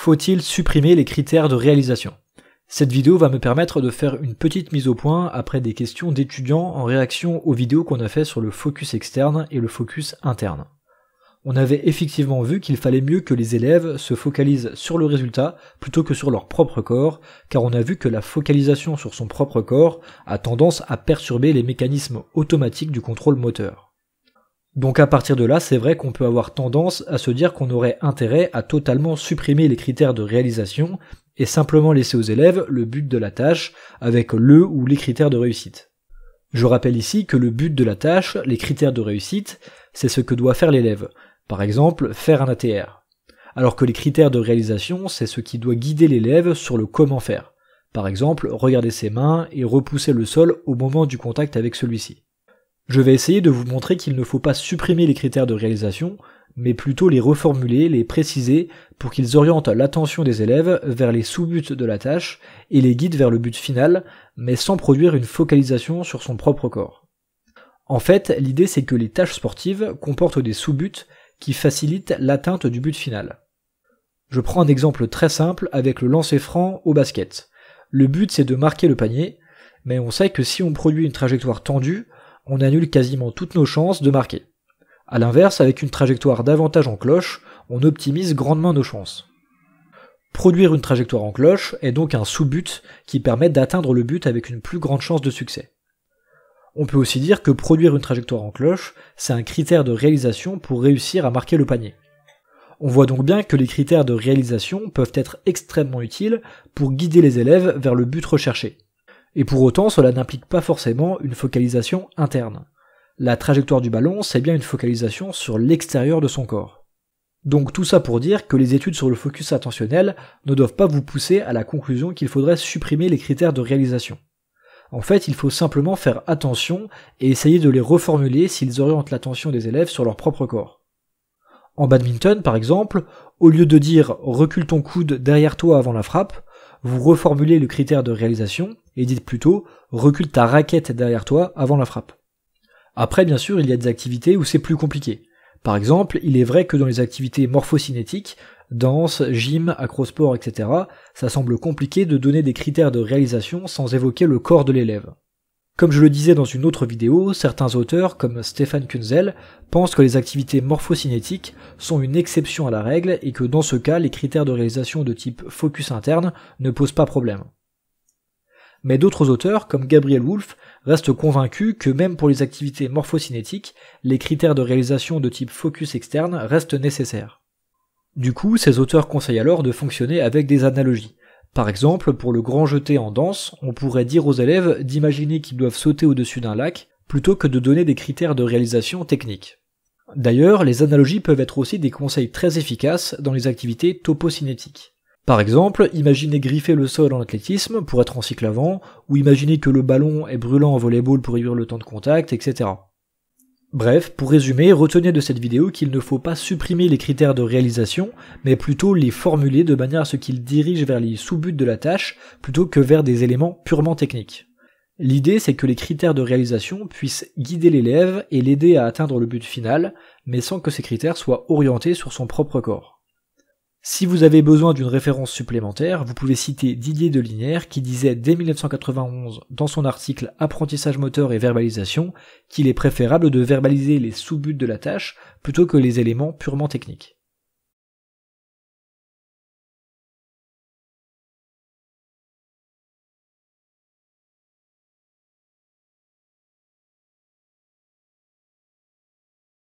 Faut-il supprimer les critères de réalisation? Cette vidéo va me permettre de faire une petite mise au point après des questions d'étudiants en réaction aux vidéos qu'on a fait sur le focus externe et le focus interne. On avait effectivement vu qu'il fallait mieux que les élèves se focalisent sur le résultat plutôt que sur leur propre corps, car on a vu que la focalisation sur son propre corps a tendance à perturber les mécanismes automatiques du contrôle moteur. Donc à partir de là, c'est vrai qu'on peut avoir tendance à se dire qu'on aurait intérêt à totalement supprimer les critères de réalisation et simplement laisser aux élèves le but de la tâche avec le ou les critères de réussite. Je rappelle ici que le but de la tâche, les critères de réussite, c'est ce que doit faire l'élève. Par exemple, faire un ATR. Alors que les critères de réalisation, c'est ce qui doit guider l'élève sur le comment faire. Par exemple, regarder ses mains et repousser le sol au moment du contact avec celui-ci. Je vais essayer de vous montrer qu'il ne faut pas supprimer les critères de réalisation, mais plutôt les reformuler, les préciser, pour qu'ils orientent l'attention des élèves vers les sous-buts de la tâche et les guident vers le but final, mais sans produire une focalisation sur son propre corps. En fait, l'idée c'est que les tâches sportives comportent des sous-buts qui facilitent l'atteinte du but final. Je prends un exemple très simple avec le lancer franc au basket. Le but c'est de marquer le panier, mais on sait que si on produit une trajectoire tendue, on annule quasiment toutes nos chances de marquer. A l'inverse, avec une trajectoire davantage en cloche, on optimise grandement nos chances. Produire une trajectoire en cloche est donc un sous-but qui permet d'atteindre le but avec une plus grande chance de succès. On peut aussi dire que produire une trajectoire en cloche, c'est un critère de réalisation pour réussir à marquer le panier. On voit donc bien que les critères de réalisation peuvent être extrêmement utiles pour guider les élèves vers le but recherché. Et pour autant, cela n'implique pas forcément une focalisation interne. La trajectoire du ballon, c'est bien une focalisation sur l'extérieur de son corps. Donc tout ça pour dire que les études sur le focus attentionnel ne doivent pas vous pousser à la conclusion qu'il faudrait supprimer les critères de réalisation. En fait, il faut simplement faire attention et essayer de les reformuler s'ils orientent l'attention des élèves sur leur propre corps. En badminton, par exemple, au lieu de dire « recule ton coude derrière toi avant la frappe », vous reformulez le critère de réalisation et dites plutôt « recule ta raquette derrière toi avant la frappe ». Après, bien sûr, il y a des activités où c'est plus compliqué. Par exemple, il est vrai que dans les activités morphocinétiques, danse, gym, acrosport, etc., ça semble compliqué de donner des critères de réalisation sans évoquer le corps de l'élève. Comme je le disais dans une autre vidéo, certains auteurs, comme Stefan Kunzel, pensent que les activités morphocinétiques sont une exception à la règle et que dans ce cas, les critères de réalisation de type focus interne ne posent pas problème. Mais d'autres auteurs, comme Gabriel Wolf, restent convaincus que même pour les activités morphocinétiques, les critères de réalisation de type focus externe restent nécessaires. Du coup, ces auteurs conseillent alors de fonctionner avec des analogies. Par exemple, pour le grand jeté en danse, on pourrait dire aux élèves d'imaginer qu'ils doivent sauter au-dessus d'un lac, plutôt que de donner des critères de réalisation techniques. D'ailleurs, les analogies peuvent être aussi des conseils très efficaces dans les activités topocinétiques. Par exemple, imaginez griffer le sol en athlétisme pour être en cycle avant, ou imaginez que le ballon est brûlant en volleyball pour réduire le temps de contact, etc. Bref, pour résumer, retenez de cette vidéo qu'il ne faut pas supprimer les critères de réalisation, mais plutôt les formuler de manière à ce qu'ils dirigent vers les sous-buts de la tâche, plutôt que vers des éléments purement techniques. L'idée, c'est que les critères de réalisation puissent guider l'élève et l'aider à atteindre le but final, mais sans que ces critères soient orientés sur son propre corps. Si vous avez besoin d'une référence supplémentaire, vous pouvez citer Didier Delinière qui disait dès 1991 dans son article Apprentissage moteur et verbalisation qu'il est préférable de verbaliser les sous-buts de la tâche plutôt que les éléments purement techniques.